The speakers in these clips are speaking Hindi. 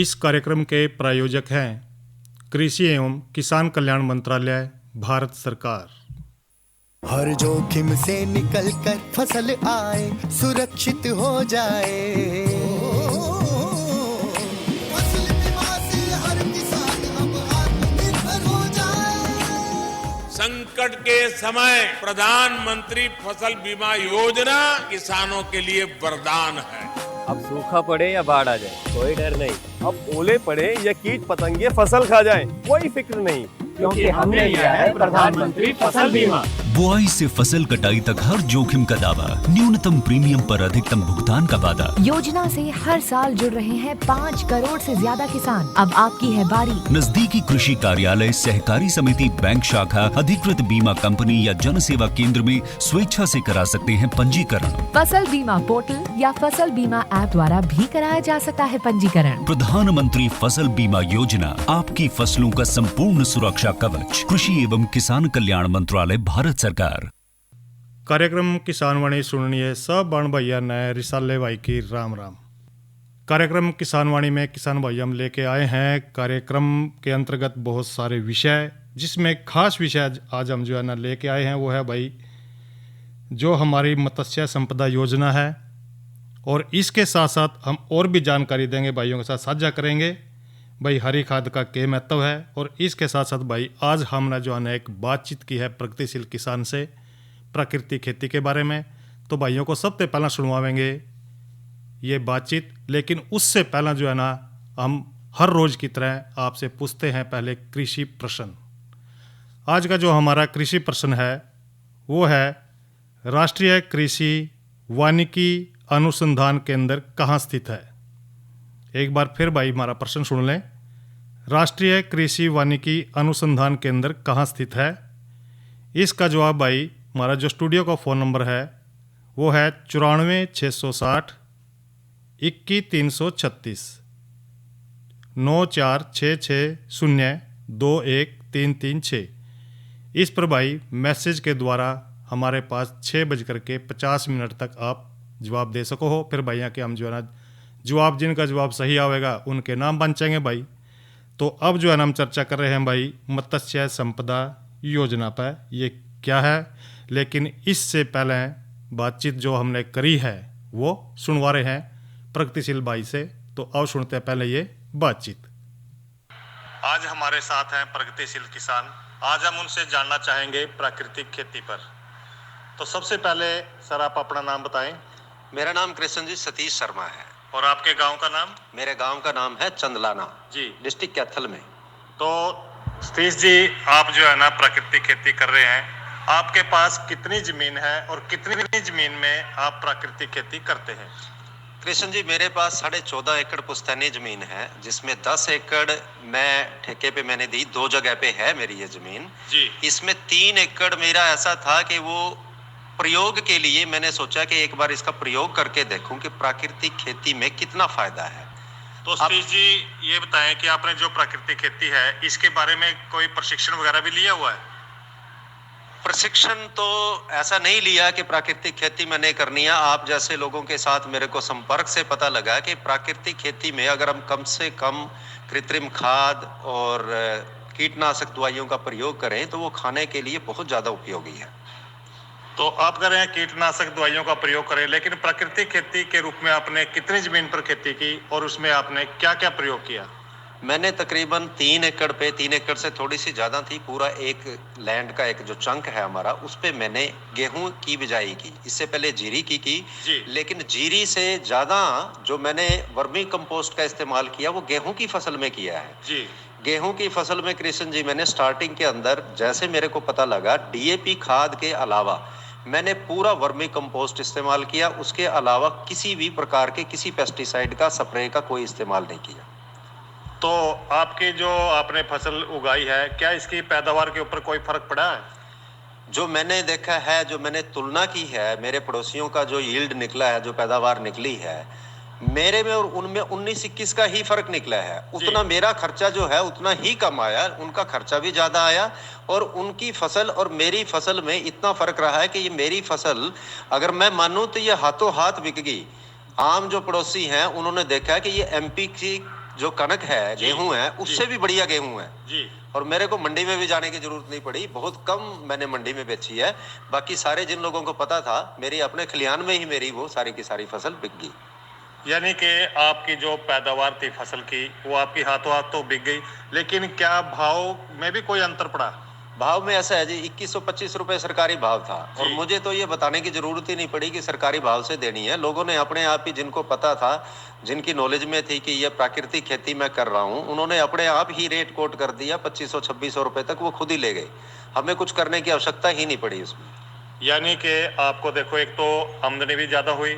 इस कार्यक्रम के प्रायोजक हैं कृषि एवं किसान कल्याण मंत्रालय, भारत सरकार। हर जोखिम से निकल कर फसल आए, सुरक्षित हो जाए। फसल बीमा से हर किसान अब आत्मनिर्भर हो जाए। संकट के समय प्रधानमंत्री फसल बीमा योजना किसानों के लिए वरदान है। अब सूखा पड़े या बाढ़ आ जाए, कोई डर नहीं। अब ओले पड़े या कीट पतंगे फसल खा जाए, कोई फिक्र नहीं, क्योंकि हमने लिया है प्रधानमंत्री फसल बीमा। बुआई से फसल कटाई तक हर जोखिम का दावा, न्यूनतम प्रीमियम पर अधिकतम भुगतान का वादा। योजना से हर साल जुड़ रहे हैं 5 करोड़ से ज्यादा किसान। अब आपकी है बारी। नजदीकी कृषि कार्यालय, सहकारी समिति, बैंक शाखा, अधिकृत बीमा कंपनी या जन सेवा केंद्र में स्वेच्छा से करा सकते हैं पंजीकरण। फसल बीमा पोर्टल या फसल बीमा ऐप द्वारा भी कराया जा सकता है पंजीकरण। प्रधानमंत्री फसल बीमा योजना, आपकी फसलों का संपूर्ण सुरक्षा कवच। कृषि एवं किसान कल्याण मंत्रालय, भारत सरकार। कार्यक्रम किसान वाणी सुनिए सब बाण भैया ने रिसाले भाई की राम राम। कार्यक्रम किसान वाणी में किसान भाई हम लेके आए हैं कार्यक्रम के अंतर्गत बहुत सारे विषय, जिसमें खास विषय आज हम जो है ना लेके आए हैं वो है भाई जो हमारी मत्स्य संपदा योजना है, और इसके साथ साथ हम और भी जानकारी देंगे, भाइयों के साथ साझा करेंगे भाई हरी खाद का क्या महत्व है। और इसके साथ साथ भाई आज हमने जो है एक बातचीत की है प्रगतिशील किसान से प्राकृतिक खेती के बारे में। तो भाइयों को सबसे पहला सुनवाएंगे ये बातचीत, लेकिन उससे पहला जो है ना हम हर रोज़ की तरह आपसे पूछते हैं पहले कृषि प्रश्न। आज का जो हमारा कृषि प्रश्न है वो है राष्ट्रीय कृषि वानिकी अनुसंधान केंद्र कहाँ स्थित है। एक बार फिर भाई हमारा प्रश्न सुन लें। राष्ट्रीय कृषि वानिकी अनुसंधान केंद्र कहाँ स्थित है। इसका जवाब भाई हमारा जो स्टूडियो का फ़ोन नंबर है वो है 94 660 21 336 9466 021336। इस पर भाई मैसेज के द्वारा हमारे पास 6:50 तक आप जवाब दे सको हो। फिर भैया के हम जो है ना जवाब, जिनका जवाब सही आवेगा उनके नाम बन भाई। तो अब जो है ना हम चर्चा कर रहे हैं भाई मत्स्य संपदा योजना पर, ये क्या है। लेकिन इससे पहले बातचीत जो हमने करी है वो सुनवा रहे हैं प्रगतिशील भाई से। तो अब सुनते हैं पहले ये बातचीत। आज हमारे साथ हैं प्रगतिशील किसान। आज हम उनसे जानना चाहेंगे प्राकृतिक खेती पर। तो सबसे पहले सर आप अपना नाम बताएं। मेरा नाम कृष्ण जी सतीश शर्मा है। और आपके गांव का नाम? मेरे गांव का नाम है चंदलाना जी, डिस्ट्रिक्ट कैथल में। तो सतीश जी आप जो है ना प्राकृतिक खेती कर रहे हैं, आपके पास कितनी जमीन है और कितनी जमीन में आप प्राकृतिक खेती करते हैं? कृष्ण जी मेरे पास 14.5 एकड़ पुश्तैनी जमीन है, जिसमें 10 एकड़ मैं ठेके पे मैंने दी, 2 जगह पे है मेरी ये जमीन जी। इसमें 3 एकड़ मेरा ऐसा था कि वो प्रयोग के लिए मैंने सोचा कि एक बार इसका प्रयोग करके देखूं कि प्राकृतिक खेती में कितना फायदा है। तो सतीश जी ये बताएं कि आपने जो प्राकृतिक खेती है इसके बारे में कोई प्रशिक्षण वगैरह भी लिया हुआ है? प्रशिक्षण तो ऐसा नहीं लिया कि प्राकृतिक खेती मैंने करनी है। आप जैसे लोगों के साथ मेरे को संपर्क से पता लगा कि प्राकृतिक खेती में अगर हम कम से कम कृत्रिम खाद और कीटनाशक दवाइयों का प्रयोग करें तो वो खाने के लिए बहुत ज़्यादा उपयोगी है। तो आप कह रहे हैं कीटनाशक दवाइयों का प्रयोग करें, लेकिन प्राकृतिक खेती के रूप में आपने कितनी जमीन पर खेती की और उसमें आपने क्या क्या प्रयोग किया? मैंने तकरीबन 3 एकड़ पे, 3 एकड़ से थोड़ी सी ज़्यादा थी, पूरा एक लैंड का एक जो चंक है हमारा, उस पे मैंने गेहूं की बिजाई की। इससे पहले जीरी की जी। लेकिन जीरी से ज़्यादा जो मैंने वर्मी कंपोस्ट का इस्तेमाल किया वो गेहूं की फसल में किया है जी। गेहूं की फसल में कृष्ण जी मैंने स्टार्टिंग के अंदर जैसे मेरे को पता लगा डीएपी खाद के अलावा मैंने पूरा वर्मी कंपोस्ट इस्तेमाल किया। उसके अलावा किसी भी प्रकार के किसी पेस्टिसाइड का स्प्रे का कोई इस्तेमाल नहीं किया। तो आपकी जो आपने फसल उगाई है, क्या इसकी पैदावार के ऊपर कोई फर्क पड़ा है? जो मैंने देखा है, जो मैंने तुलना की है, मेरे पड़ोसियों का जो यील्ड निकला है, जो पैदावार निकली है, मेरे में और उनमें 19-21 का ही फर्क निकला है। उतना मेरा खर्चा जो है उतना ही कम आया, उनका खर्चा भी ज्यादा आया और उनकी फसल और मेरी फसल में इतना फर्क रहा है कि ये मेरी फसल अगर मैं मानूं तो ये हाथों हाथ बिक गई। आम जो पड़ोसी हैं उन्होंने देखा कि ये एमपी की जो कनक है, गेहूं है, उससे भी बढ़िया गेहूं है जी। और मेरे को मंडी में भी जाने की जरूरत नहीं पड़ी। बहुत कम मैंने मंडी में बेची है। बाकी सारे जिन लोगों को पता था, मेरी अपने खलियान में ही मेरी वो सारी की सारी फसल बिक गई। यानी कि आपकी जो पैदावार थी फसल की वो आपकी हाथों हाथ तो बिक गई, लेकिन क्या भाव में भी कोई अंतर पड़ा? भाव में ऐसा है जी, 2125 रुपए सरकारी भाव था और मुझे तो ये बताने की जरूरत ही नहीं पड़ी कि सरकारी भाव से देनी है। लोगों ने अपने आप ही, जिनको पता था, जिनकी नॉलेज में थी कि ये प्राकृतिक खेती मैं कर रहा हूँ, उन्होंने अपने आप ही रेट कोट कर दिया 2500-2600 रुपए तक, वो खुद ही ले गए। हमें कुछ करने की आवश्यकता ही नहीं पड़ी उसमें। यानी कि आपको देखो, एक तो आमदनी भी ज़्यादा हुई,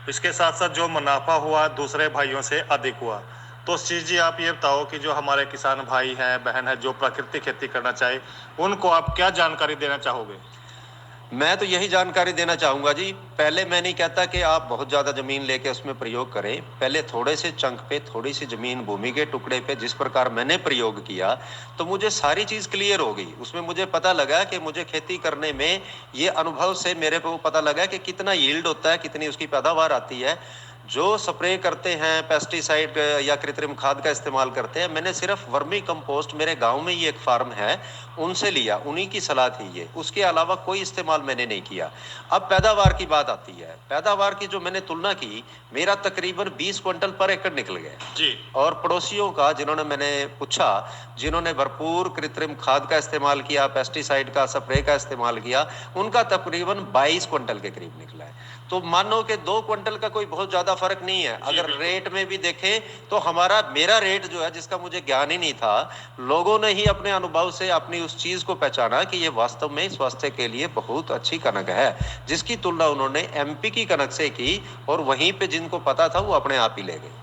इसके साथ साथ जो मुनाफा हुआ दूसरे भाइयों से अधिक हुआ। तो चीज़ जी आप ये बताओ कि जो हमारे किसान भाई हैं, बहन है, जो प्राकृतिक खेती करना चाहे, उनको आप क्या जानकारी देना चाहोगे? मैं तो यही जानकारी देना चाहूंगा जी। पहले मैं नहीं कहता कि आप बहुत ज्यादा जमीन लेके उसमें प्रयोग करें। पहले थोड़े से चंक पे, थोड़ी सी जमीन, भूमि के टुकड़े पे, जिस प्रकार मैंने प्रयोग किया, तो मुझे सारी चीज क्लियर हो गई। उसमें मुझे पता लगा कि मुझे खेती करने में, ये अनुभव से मेरे को पता लगा कि कितना यील्ड होता है, कितनी उसकी पैदावार आती है। जो स्प्रे करते हैं, पेस्टिसाइड या कृत्रिम खाद का इस्तेमाल करते हैं, मैंने सिर्फ वर्मी कंपोस्ट, मेरे गांव में ही एक फार्म है, उनसे लिया, उन्हीं की सलाह थी ये। उसके अलावा कोई इस्तेमाल मैंने नहीं किया। अब पैदावार की बात आती है। पैदावार की जो मैंने तुलना की, मेरा तकरीबन 20 क्विंटल पर एकड़ निकल गया जी। और पड़ोसियों का, जिन्होंने मैंने पूछा, जिन्होंने भरपूर कृत्रिम खाद का इस्तेमाल किया, पेस्टिसाइड का, स्प्रे का इस्तेमाल किया, उनका तकरीबन 22 क्विंटल के करीब निकला है। तो मानो कि 2 क्विंटल का कोई बहुत ज्यादा फर्क नहीं है। अगर रेट में भी देखें तो मेरा रेट जो है, जिसका मुझे ज्ञान ही नहीं था, लोगों ने ही अपने अनुभव से अपनी उस चीज को पहचाना कि ये वास्तव में स्वास्थ्य के लिए बहुत अच्छी कनक है, जिसकी तुलना उन्होंने एमपी की कनक से की और वहीं पे जिनको पता था वो अपने आप ही ले गए।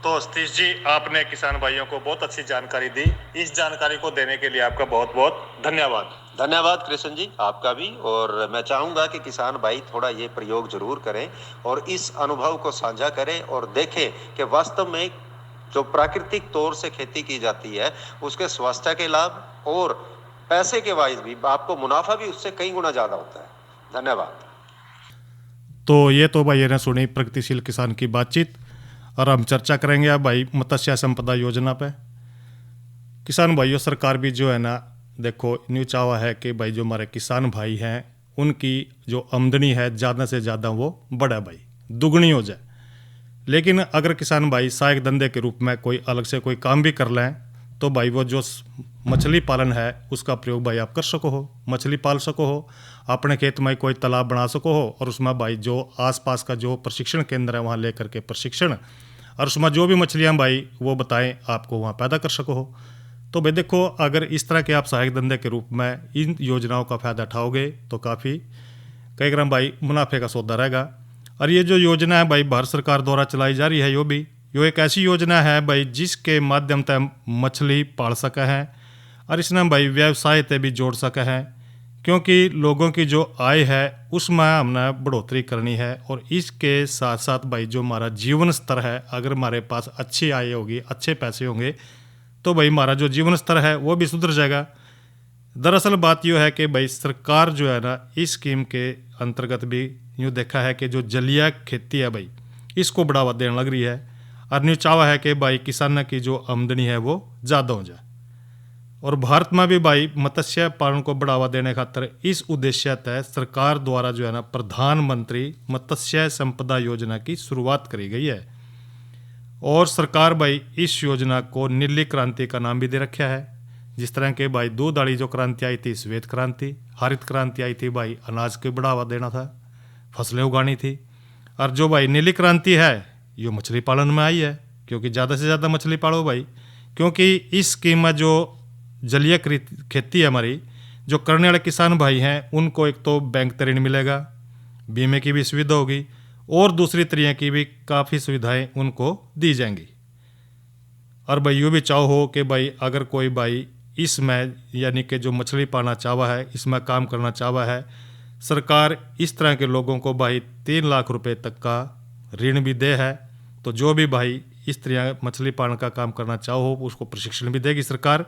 तो सतीश जी, आपने किसान भाइयों को बहुत अच्छी जानकारी दी। इस जानकारी को देने के लिए आपका बहुत बहुत धन्यवाद। धन्यवाद कृष्ण जी, आपका भी। और मैं चाहूंगा कि किसान भाई थोड़ा ये प्रयोग जरूर करें और इस अनुभव को साझा करें और देखें कि वास्तव में जो प्राकृतिक तौर से खेती की जाती है, उसके स्वास्थ्य के लाभ और पैसे के वाइज भी आपको मुनाफा भी उससे कई गुना ज्यादा होता है। धन्यवाद। तो ये तो भाई ने सुनी प्रगतिशील किसान की बातचीत, और हम चर्चा करेंगे अब भाई मत्स्य संपदा योजना पे। किसान भाइयों, सरकार भी जो है ना, देखो न्यू चावा है कि भाई जो हमारे किसान भाई हैं, उनकी जो आमदनी है ज़्यादा से ज़्यादा वो बढ़े भाई, दुगनी हो जाए। लेकिन अगर किसान भाई सहायक धंधे के रूप में कोई अलग से कोई काम भी कर लें, तो भाई वो जो मछली पालन है उसका प्रयोग भाई आप कर सको हो, मछली पाल सको हो, अपने खेत में कोई तालाब बना सको हो, और उसमें भाई जो आसपास का जो प्रशिक्षण केंद्र है वहाँ ले करके प्रशिक्षण, और उसमें जो भी मछलियाँ भाई वो बताएं आपको वहाँ पैदा कर सको हो। तो भाई देखो, अगर इस तरह के आप सहायक धंधे के रूप में इन योजनाओं का फ़ायदा उठाओगे तो काफ़ी कई ग्राम भाई मुनाफे का सौदा रहेगा। और ये जो योजना है भाई भारत सरकार द्वारा चलाई जा रही है, यो एक ऐसी योजना है भाई जिसके माध्यम से मछली पाल सके हैं और इसने भाई व्यवसाय से भी जोड़ सके हैं, क्योंकि लोगों की जो आय है उसमें हमने बढ़ोतरी करनी है। और इसके साथ साथ भाई जो हमारा जीवन स्तर है, अगर हमारे पास अच्छी आय होगी, अच्छे पैसे होंगे, तो भाई हमारा जो जीवन स्तर है वो भी सुधर जाएगा। दरअसल बात यह है कि भाई सरकार जो है ना, इस स्कीम के अंतर्गत भी यूँ देखा है कि जो जलीय खेती है भाई, इसको बढ़ावा देने लग रही है, और न्यू चावा है कि भाई किसानों की जो आमदनी है वो ज़्यादा हो जाए। और भारत में भी भाई मत्स्य पालन को बढ़ावा देने खातर इस उद्देश्य तहत सरकार द्वारा जो है ना, प्रधानमंत्री मत्स्य संपदा योजना की शुरुआत करी गई है। और सरकार भाई इस योजना को नीली क्रांति का नाम भी दे रखा है। जिस तरह के भाई दूध वाली जो क्रांति आई थी श्वेत क्रांति, हरित क्रांति आई थी भाई अनाज को बढ़ावा देना था, फसलें उगानी थी, और जो भाई नीली क्रांति है ये मछली पालन में आई है, क्योंकि ज़्यादा से ज़्यादा मछली पालो भाई। क्योंकि इस स्कीम में जो जलीय खेती है हमारी, जो करने वाले किसान भाई हैं, उनको एक तो बैंक ऋण मिलेगा, बीमे की भी सुविधा होगी, और दूसरी तरह की भी काफ़ी सुविधाएं उनको दी जाएंगी। और भाई यूँ भी चाहो हो कि भाई अगर कोई भाई इसमें यानी कि जो मछली पालना चाहवा है, इसमें काम करना चाहवा है, सरकार इस तरह के लोगों को भाई 3 लाख रुपए तक का ऋण भी दे है। तो जो भी भाई इस तरह मछली पालन का काम करना चाहो उसको प्रशिक्षण भी देगी सरकार।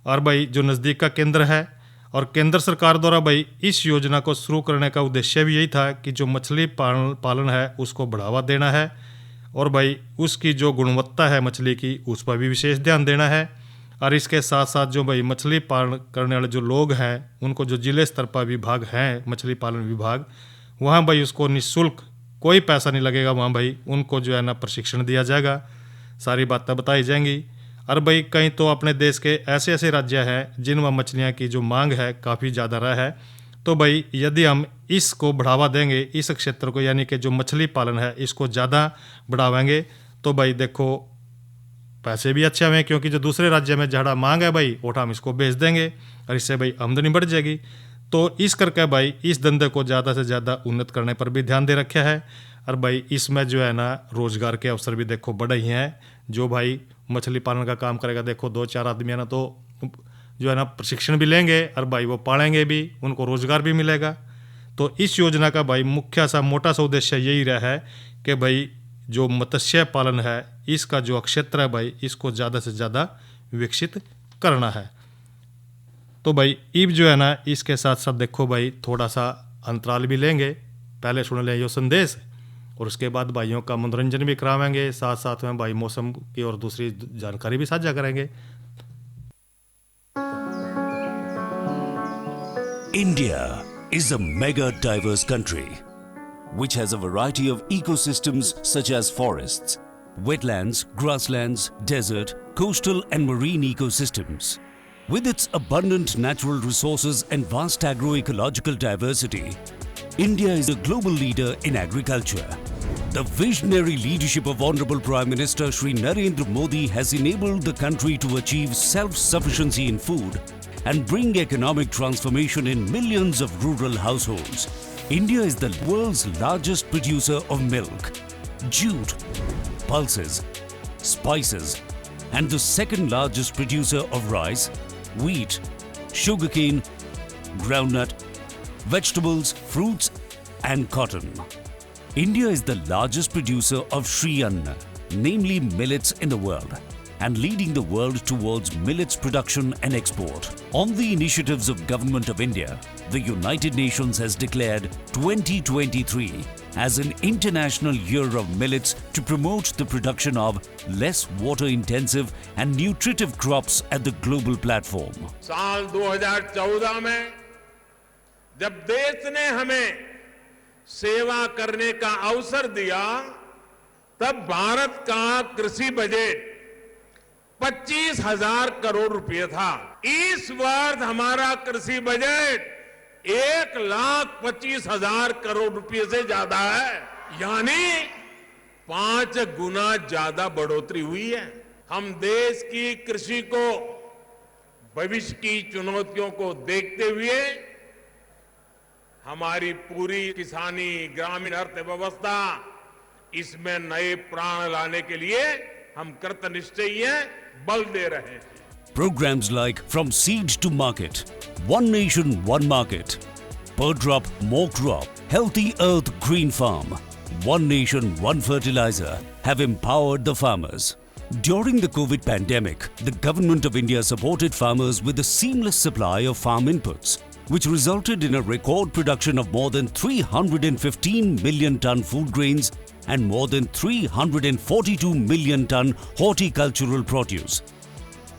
और भाई जो नज़दीक का केंद्र है, और केंद्र सरकार द्वारा भाई इस योजना को शुरू करने का उद्देश्य भी यही था कि जो मछली पालन है उसको बढ़ावा देना है, और भाई उसकी जो गुणवत्ता है मछली की उस पर भी विशेष ध्यान देना है। और इसके साथ साथ जो भाई मछली पालन करने वाले जो लोग हैं उनको जो जिले स्तर पर विभाग हैं मछली पालन विभाग, वहाँ भाई उसको निःशुल्क कोई पैसा नहीं लगेगा, वहाँ भाई उनको जो है ना प्रशिक्षण दिया जाएगा, सारी बातें बताई जाएंगी। और भाई कहीं तो अपने देश के ऐसे ऐसे राज्य हैं जिनमें मछलियाँ की जो मांग है काफ़ी ज़्यादा रहा है। तो भाई यदि हम इसको बढ़ावा देंगे, इस क्षेत्र को यानी कि जो मछली पालन है इसको ज़्यादा बढ़ावेंगे, तो भाई देखो पैसे भी अच्छे हमें, क्योंकि जो दूसरे राज्य में ज़्यादा मांग है भाई ओटा हम इसको बेच देंगे और इससे भाई आमदनी बढ़ जाएगी। तो इस करके भाई इस धंधे को ज़्यादा से ज़्यादा उन्नत करने पर भी ध्यान दे रखा है। और भाई इसमें जो है ना रोज़गार के अवसर भी देखो बड़े ही हैं। जो भाई मछली पालन का काम करेगा देखो 2-4 आदमी है ना, तो जो है ना प्रशिक्षण भी लेंगे और भाई वो पालेंगे भी, उनको रोज़गार भी मिलेगा। तो इस योजना का भाई मुख्य सा मोटा सा उद्देश्य यही रहा है कि भाई जो मत्स्य पालन है इसका जो क्षेत्र है भाई इसको ज़्यादा से ज़्यादा विकसित करना है। तो भाई इब जो है ना इसके साथ साथ देखो भाई थोड़ा सा अंतराल भी लेंगे, पहले सुन लें ये संदेश और उसके बाद भाइयों का मनोरंजन भी करावेंगे, साथ साथ में भाई मौसम की और दूसरी जानकारी भी साझा करेंगे। India is a mega diverse country which has a variety of ecosystems such as forests, wetlands, grasslands, desert, coastal and marine ecosystems. With its abundant natural resources and vast agroecological diversity, India is a global leader in agriculture. The visionary leadership of Honorable Prime Minister Shri Narendra Modi has enabled the country to achieve self-sufficiency in food and bring economic transformation in millions of rural households. India is the world's largest producer of milk, jute, pulses, spices, and the second largest producer of rice, wheat, sugarcane, groundnut, vegetables, fruits, and cotton. India is the largest producer of Shri Anna, namely millets in the world, and leading the world towards millets production and export. On the initiatives of Government of India, the United Nations has declared 2023 as an International Year of Millets to promote the production of less water-intensive and nutritive crops at the global platform. साल 2014 में जब देश ने हमें सेवा करने का अवसर दिया, तब भारत का कृषि बजट 25,000 करोड़ रुपए था। इस वर्ष हमारा कृषि बजट 1,25,000 करोड़ रुपए से ज्यादा है, यानी 5 गुना ज्यादा बढ़ोतरी हुई है। हम देश की कृषि को भविष्य की चुनौतियों को देखते हुए हमारी पूरी किसानी ग्रामीण अर्थव्यवस्था इसमें नए प्राण लाने के लिए हम कृतनिश्चयी हैं, बल दे रहे हैं। Programs like From Seed to Market, One Nation, One Market, Per Drop, More Crop, Healthy Earth, Green Farm, One Nation, One Fertilizer have empowered the farmers. During the COVID pandemic, the Government of India supported farmers with a seamless supply of farm inputs, which resulted in a record production of more than 315 million ton food grains and more than 342 million ton horticultural produce.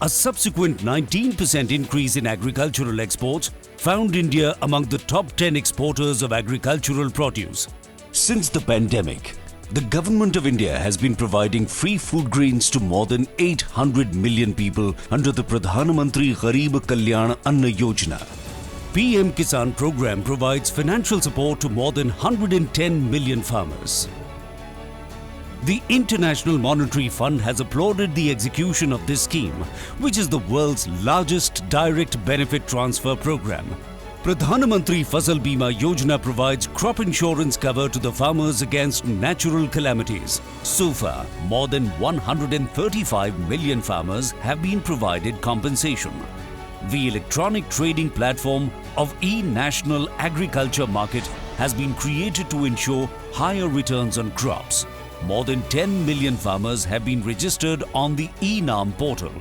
A subsequent 19% increase in agricultural exports found India among the top 10 exporters of agricultural produce. Since the pandemic, the Government of India has been providing free food grains to more than 800 million people under the Pradhan Mantri Garib Kalyan Anna Yojana. PM Kisan program provides financial support to more than 110 million farmers. The International Monetary Fund has applauded the execution of this scheme, which is the world's largest direct benefit transfer program. Pradhan Mantri Fasal Bima Yojana provides crop insurance cover to the farmers against natural calamities. So far, more than 135 million farmers have been provided compensation. The electronic trading platform of e-National Agriculture Market has been created to ensure higher returns on crops. More than 10 million farmers have been registered on the eNAM portal.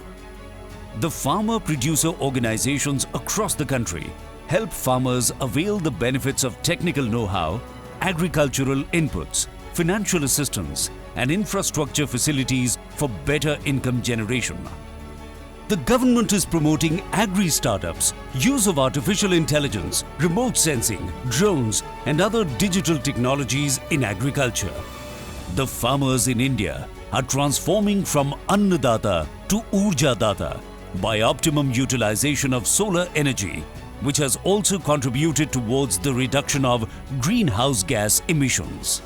The farmer-producer organizations across the country help farmers avail the benefits of technical know-how, agricultural inputs, financial assistance, and infrastructure facilities for better income generation. The government is promoting agri-startups, use of artificial intelligence, remote sensing, drones and other digital technologies in agriculture. The farmers in India are transforming from Annadata to Urjadata by optimum utilization of solar energy, which has also contributed towards the reduction of greenhouse gas emissions.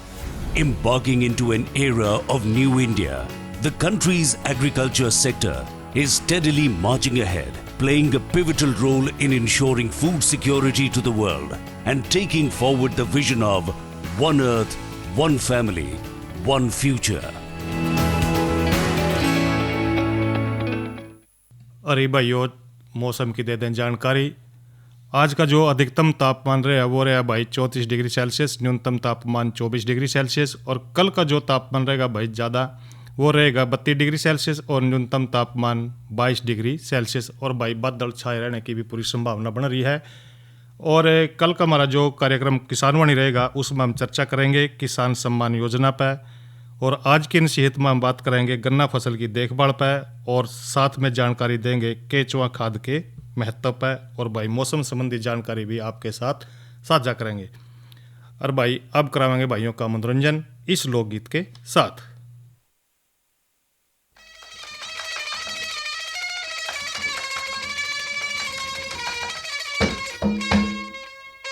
Embarking into an era of new India, the country's agriculture sector is steadily marching ahead, playing a pivotal role in ensuring food security to the world and taking forward the vision of one earth, one family, one future. अरे भाइयों, मौसम की दे दें जानकारी। आज का जो अधिकतम तापमान रहा वो रहा भाई 34 डिग्री सेल्सियस, न्यूनतम तापमान 24 डिग्री सेल्सियस। और कल का जो तापमान रहेगा भाई ज़्यादा वो रहेगा 32 डिग्री सेल्सियस और न्यूनतम तापमान 22 डिग्री सेल्सियस। और भाई बादल छाए रहने की भी पूरी संभावना बन रही है। और कल का हमारा जो कार्यक्रम किसान वाणी रहेगा उसमें हम चर्चा करेंगे किसान सम्मान योजना पर, और आज की नसीहत में हम बात करेंगे गन्ना फसल की देखभाल पर, और साथ में जानकारी देंगे केचुआ खाद के महत्व पर, और भाई मौसम संबंधी जानकारी भी आपके साथ साझा करेंगे। और भाई अब कराएंगे भाइयों का मनोरंजन इस लोकगीत के साथ।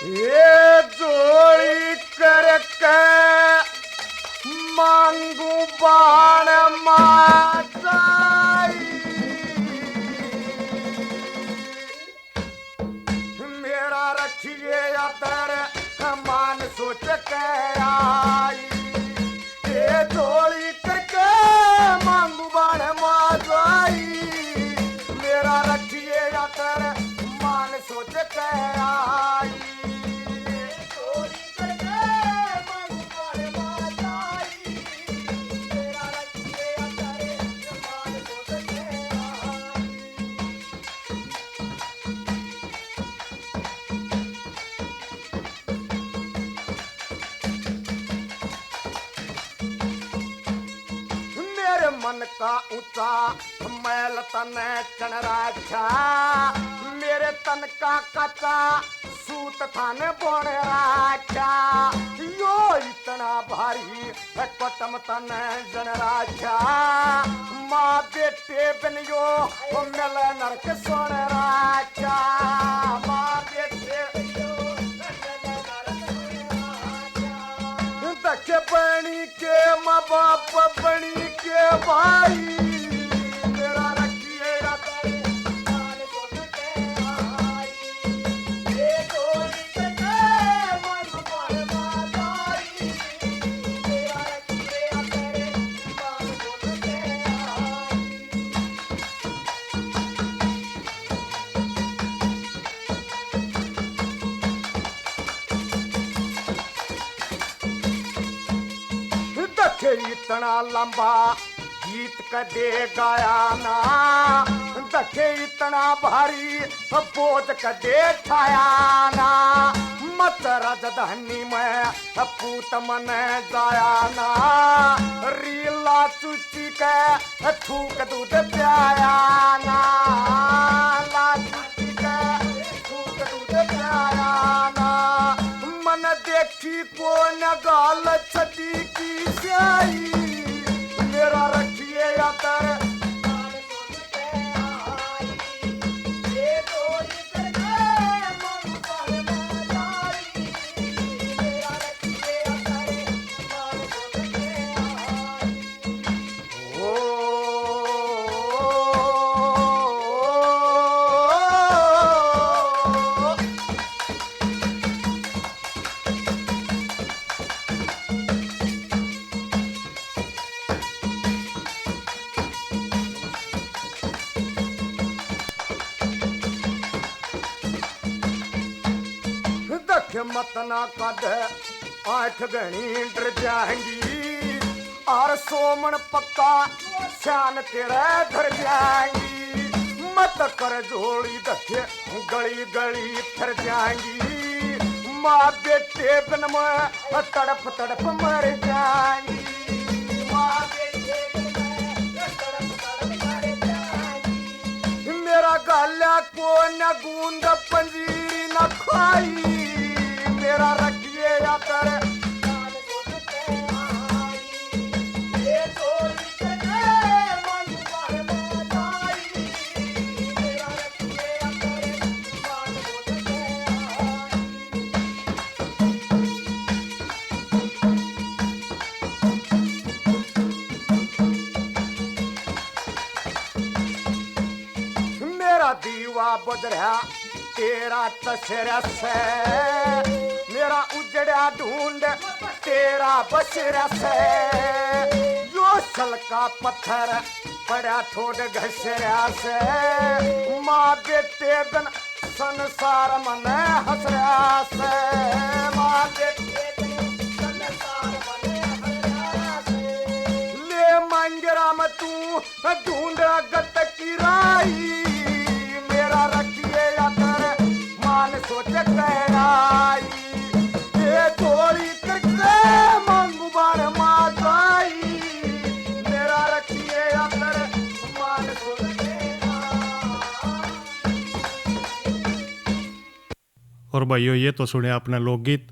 ये जोड़ी करके मांगू बाण माचाई, मेरा रखिए अतर मान सोच के आई। ये जोड़ी करके मांगू बाण माचाई, मेरा रखिए अतर मान सोच के आई। मन का ऊंचा मैल तन चन राखा, मेरे तन का कच्चा सूत थान बोन राखा। यो इतना भारी कटम तन जन राखा, माँ बेटे बिन यो मिल नरक सोन राखा। माँ बेटे दखे बनी के माँ बाप बनी के भाई, मेरा रखिए मान सोच के आई। ये जोड़ी करके मांगू बाण माचाई, मेरा रखिए मान सोच के आई। इतना लंबा गीत कदे गाया ना, दखे इतना भारी बोझ कदे ठाया ना। मत राजधानी में पूत मन जाया ना, रीला चुची के थूक दूध प्याया ना। ला चुची के थूक दूध प्याया ना, मन देखी को न गाल छटी की स्याई, मेरा रखिए अतर मान सोच के आई। ये जोड़ी करके मांगू बाण माचाई, मेरा रखिए अतर मान सोच के आई। मत ना कद आठ गणी डर जाएंगी, और सोमन पक्का शान तेरे धर जाएंगी। मत कर जोड़ी दखे गली गली फिर जाएंगी, माँ बेटे बिन में तड़प तड़प मर जाएंगी। माँ निकाला को न गूंद पंजीरी न खाई मेरा रखिए या तेरे दीवा बुझरा तेरा तसरा से मेरा उजड़ा ढूंढ तेरा बसरा से यो सलका पत्थर पड़ा ठोड घसरा से माँ बेटे बिन संसार मन हसरा से माँ बेटे बिन संसार मन हसरा से ले मंगरा में तू ढूंढ गत की राई रखिए या तेरे मान सोच कहराई ये थोड़ी करके मांगू बार माताई मेरा रखिए या तेरे मान सोच और भाइयों ये तो सुने आपने लोकगीत।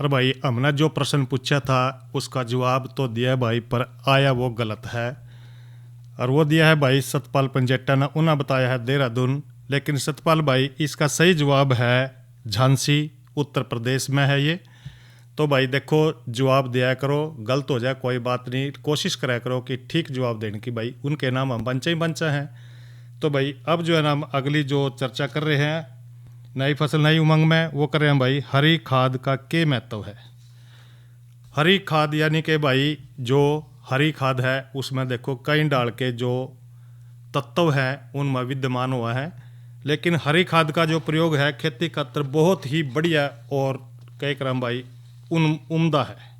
और भाई हमने जो प्रश्न पूछा था उसका जवाब तो दिया भाई, पर आया वो गलत है। और वो दिया है भाई सतपाल पंजेटा ने, उन्हें बताया है देहरादून, लेकिन सतपाल भाई इसका सही जवाब है झांसी, उत्तर प्रदेश में है ये। तो भाई देखो जवाब दिया करो, गलत हो जाए कोई बात नहीं, कोशिश करा करो कि ठीक जवाब देने की। भाई उनके नाम हम बंचा ही बंचा हैं। तो भाई अब जो है ना हम अगली जो चर्चा कर रहे हैं नई फसल नई उमंग में, वो कर रहे हैं भाई हरी खाद का क्या महत्व है। हरी खाद यानी कि भाई जो हरी खाद है उसमें देखो कई डाल के जो तत्व हैं उनमें विद्यमान हुआ है, लेकिन हरी खाद का जो प्रयोग है खेती खातर बहुत ही बढ़िया और कई क्रम भाई उम्दा है।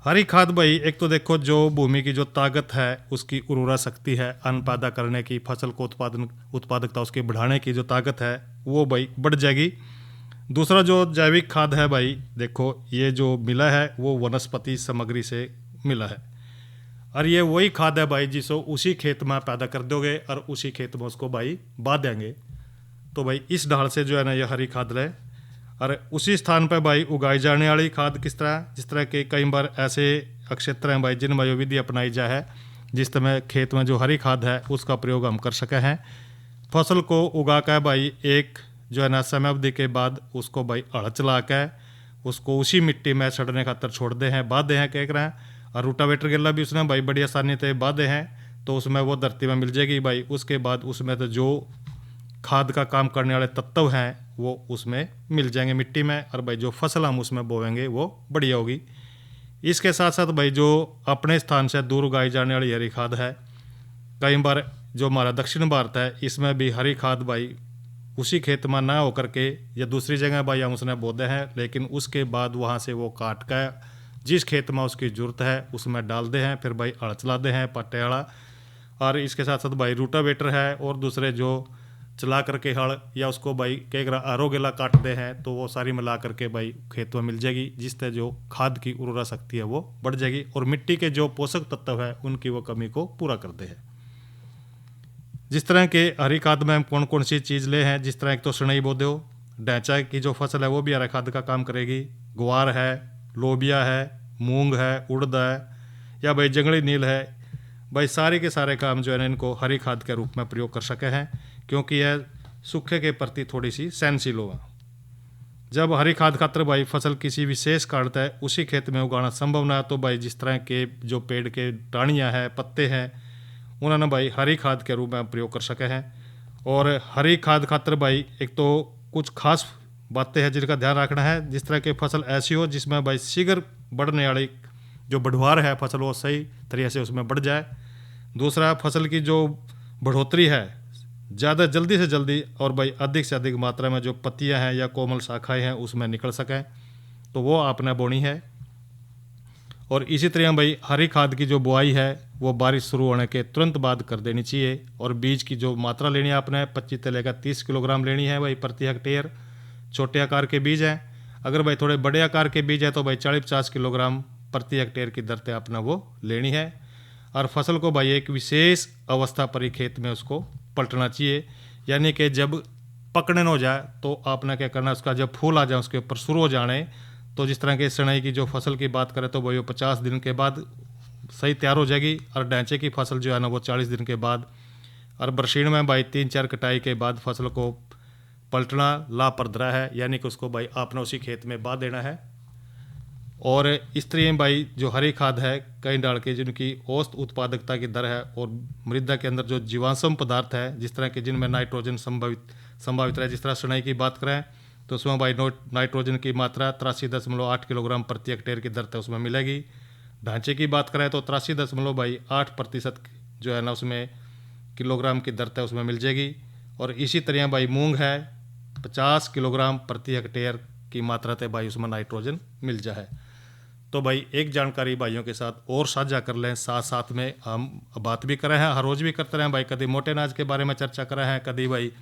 हरी खाद भाई एक तो देखो जो भूमि की जो ताकत है उसकी उर्वरा शक्ति है, अन्न पैदा करने की, फसल को उत्पादकता उसकी बढ़ाने की जो ताकत है वो भाई बढ़ जाएगी। दूसरा जो जैविक खाद है भाई देखो ये जो मिला है वो वनस्पति सामग्री से मिला है, और ये वही खाद है भाई जिसको उसी खेत में पैदा कर दोगे और उसी खेत में उसको भाई बा देंगे। तो भाई इस ढाल से जो है ना ये हरी खाद रहे। और उसी स्थान पर भाई उगाई जाने वाली खाद किस तरह, जिस तरह के कई बार ऐसे क्षेत्र हैं भाई जिनमें ये विधि अपनाई जाए है जिस तरह खेत में जो हरी खाद है उसका प्रयोग हम कर सके हैं। फसल को उगा कर भाई एक जो है ना समय अवधि के बाद उसको भाई हड़ चला कर उसको उसी मिट्टी में सड़ने खातर छोड़ते हैं, बांधे हैं कह रहे हैं। और रूटावेटर गेला भी उसने भाई बड़ी आसानी से बांधे हैं तो उसमें वो धरती में मिल जाएगी भाई। उसके बाद उसमें तो जो खाद का काम करने वाले तत्व हैं वो उसमें मिल जाएंगे मिट्टी में, और भाई जो फसल हम उसमें बोएंगे वो बढ़िया होगी। इसके साथ साथ भाई जो अपने स्थान से दूर उगाई जाने वाली हरी खाद है, कई बार जो हमारा दक्षिण भारत है इसमें भी हरी खाद भाई उसी खेत में ना होकर के या दूसरी जगह भाई हम उसने बोते हैं, लेकिन उसके बाद वहाँ से वो काट कर जिस खेत में उसकी जरूरत है उसमें डाल दे हैं, फिर भाई हड़ चलाते हैं पट्टे वाला। और इसके साथ साथ भाई रूटावेटर है और दूसरे जो चला करके हड़ या उसको भाई कई आरोगेला काटते हैं तो वो सारी मिला करके भाई खेत में मिल जाएगी, जिससे जो खाद की उर्वरा शक्ति है वो बढ़ जाएगी और मिट्टी के जो पोषक तत्व है उनकी वो कमी को पूरा करते हैं। जिस तरह के हरी खाद में हम कौन कौन सी चीज़ ले हैं, जिस तरह एक तो सनई बोदे हो, ढैंचा की जो फसल है वो भी हरी खाद का काम करेगी, ग्वार है, लोबिया है, मूंग है, उड़द है या भाई जंगली नील है, भाई सारे के सारे काम जो है ना इनको हरी खाद के रूप में प्रयोग कर सके हैं, क्योंकि यह सूखे के प्रति थोड़ी सी सहनशील होगा। जब हरी खाद खातर भाई फसल किसी विशेष काटता है उसी खेत में उगाना संभव ना, तो भाई जिस तरह के जो पेड़ के टाणियाँ हैं, पत्ते हैं, उन्होंने भाई हरी खाद के रूप में प्रयोग कर सके हैं। और हरी खाद खातर भाई एक तो कुछ खास बातें हैं जिनका ध्यान रखना है, जिस तरह की फसल ऐसी हो जिसमें भाई शीघ्र बढ़ने वाली जो बढ़वार है फसल वो सही तरीके से उसमें बढ़ जाए। दूसरा फसल की जो बढ़ोतरी है ज़्यादा जल्दी से जल्दी और भाई अधिक से अधिक मात्रा में जो पत्तियां हैं या कोमल शाखाएं हैं उसमें निकल सकें, तो वो आपने बोनी है। और इसी तरह भाई हरी खाद की जो बुआई है वो बारिश शुरू होने के तुरंत बाद कर देनी चाहिए। और बीज की जो मात्रा लेनी है आपने 25 से लेकर 30 किलोग्राम लेनी है भाई प्रति हेक्टेयर। छोटे आकार के बीज हैं, अगर भाई थोड़े बड़े आकार के बीज है तो भाई 40-50 किलोग्राम प्रति हेक्टेयर की दर से आपने वो लेनी है। और फसल को भाई एक विशेष अवस्था पर ही खेत में उसको पलटना चाहिए, यानी कि जब पकड़ने न हो जाए तो आपने क्या करना, उसका जब फूल आ जाए उसके ऊपर शुरू हो जाने, तो जिस तरह के सनई की जो फसल की बात करें तो वो 50 दिन के बाद सही तैयार हो जाएगी, और ढांचे की फसल जो है ना वो 40 दिन के बाद, और बरसीन में भाई 3-4 कटाई के बाद फसल को पलटना लापरदरा है, यानी कि उसको भाई आपने उसी खेत में बा देना है। और इस तरह भाई जो हरी खाद है कई डाल के जिनकी औसत उत्पादकता की दर है, और मृदा के अंदर जो जीवाश्म पदार्थ है जिस तरह के जिनमें नाइट्रोजन संभावित है, जिस तरह सनई की बात करें तो उसमें भाई नाइट्रोजन की मात्रा 83.8 किलोग्राम प्रति हेक्टेयर की दर से उसमें मिलेगी। ढांचे की बात करें तो 83.8% जो है ना उसमें किलोग्राम की दर से उसमें मिल जाएगी। और इसी तरह भाई मूंग है 50 किलोग्राम प्रति हेक्टेयर की मात्रा से भाई उसमें नाइट्रोजन मिल जाए। तो भाई एक जानकारी भाइयों के साथ और साझा कर लें, साथ साथ में हम बात भी कर रहे हैं, हर रोज़ भी करते रहे हैं भाई, कभी मोटे अनाज के बारे में चर्चा कर रहे हैं, कभी भाई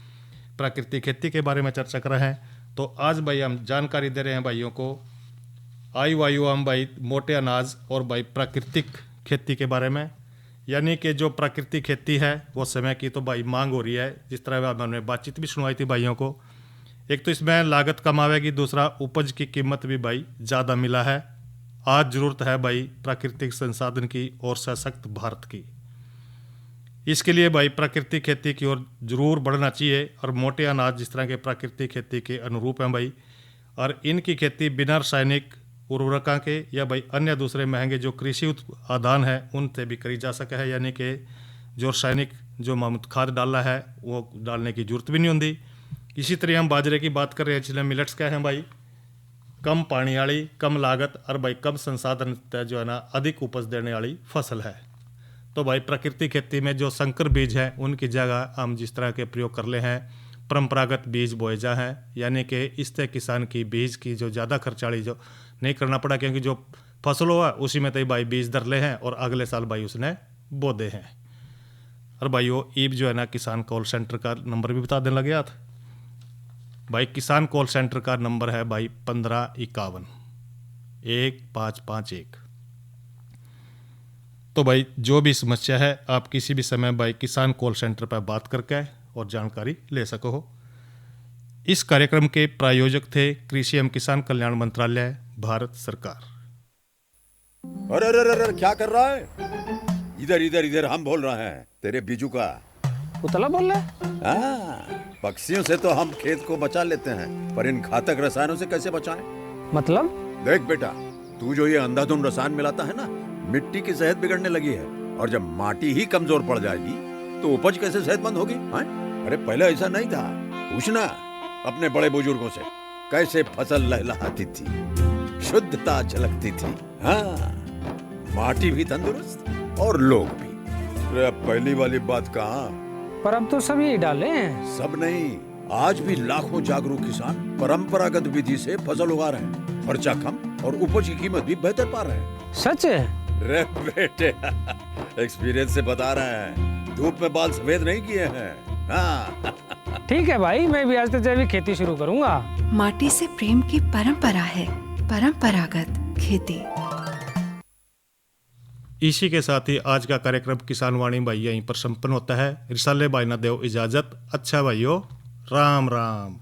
प्राकृतिक खेती के बारे में चर्चा कर रहे हैं। तो आज भाई हम जानकारी दे रहे हैं भाइयों को आयु वायु हम भाई मोटे अनाज और भाई प्राकृतिक खेती के बारे में, यानी कि जो प्राकृतिक खेती है वो समय की तो भाई मांग हो रही है, जिस तरह हमने बातचीत भी सुनवाई थी भाइयों को। एक तो इसमें लागत कम आवेगी, दूसरा उपज की कीमत भी भाई ज़्यादा मिला है। आज ज़रूरत है भाई प्राकृतिक संसाधन की और सशक्त भारत की। इसके लिए भाई प्राकृतिक खेती की ओर जरूर बढ़ना चाहिए, और मोटे अनाज जिस तरह के प्राकृतिक खेती के अनुरूप हैं भाई, और इनकी खेती बिना रासायनिक उर्वरकों के या भाई अन्य दूसरे महंगे जो कृषि उत्पादन है उनसे भी करी जा सके है, यानी कि जो रासायनिक जो मामूद खाद डालना है वो डालने की जरूरत भी नहीं होती। इसी तरह हम बाजरे की बात कर रहे हैं, जिसमें मिलेट्स क्या हैं भाई, कम पानी वाली, कम लागत और भाई कम संसाधन जो है ना अधिक उपज देने वाली फसल है। तो भाई प्राकृतिक खेती में जो संकर बीज हैं उनकी जगह हम जिस तरह के प्रयोग कर ले हैं परंपरागत बीज बोए जा हैं, यानी कि इससे किसान की बीज की जो ज़्यादा खर्चाली जो नहीं करना पड़ा, क्योंकि जो फसल हुआ उसी में तो भाई बीज दर ले हैं और अगले साल भाई उसने बो दे हैं। और भाई वो ईब जो है ना किसान कॉल सेंटर का नंबर भी बता देने लगे आप भाई। किसान कॉल सेंटर का नंबर है भाई 1551 1551। तो भाई जो भी समस्या है आप किसी भी समय भाई किसान कॉल सेंटर पर बात करके और जानकारी ले सको हो। इस कार्यक्रम के प्रायोजक थे कृषि एवं किसान कल्याण मंत्रालय, भारत सरकार। अरे अरे अरे क्या कर रहा है? इधर इधर इधर हम बोल रहे हैं तेरे बीजू का। उतला बोल रहा है? हाँ, पक्षियों से तो हम खेत को बचा लेते हैं, पर इन घातक रसायनों से कैसे बचाएं? मतलब? देख बेटा, तू जो ये अंधाधुंध रसायन मिलाता है ना, मिट्टी की सेहत बिगड़ने लगी है, और जब माटी ही कमजोर पड़ जाएगी तो उपज कैसे सेहतमंद होगी? अरे पहले ऐसा नहीं था, पूछना अपने बड़े बुजुर्गों से, कैसे फसल लहलहाती थी, शुद्धता झलकती थी। हाँ, माटी भी तंदुरुस्त और लोग भी। अरे अब पहली वाली बात कहाँ? पर अब तो सब यही डाले हैं। सब नहीं, आज भी लाखों जागरूक किसान परंपरागत विधि से फसल उगा रहे हैं, खर्चा कम और उपज की कीमत भी बेहतर पा रहे हैं। सच है? रे बेटे, एक्सपीरियंस से बता रहे हैं, धूप में बाल सफेद नहीं किए हैं। हाँ। ठीक है भाई, मैं भी आज से जैविक खेती शुरू करूंगा। माटी से प्रेम की परंपरा है परंपरागत खेती। इसी के साथ ही आज का कार्यक्रम किसान वाणी भाई यहीं पर संपन्न होता है। रिसाले भाई ना देव इजाजत। अच्छा भाइयों, राम राम।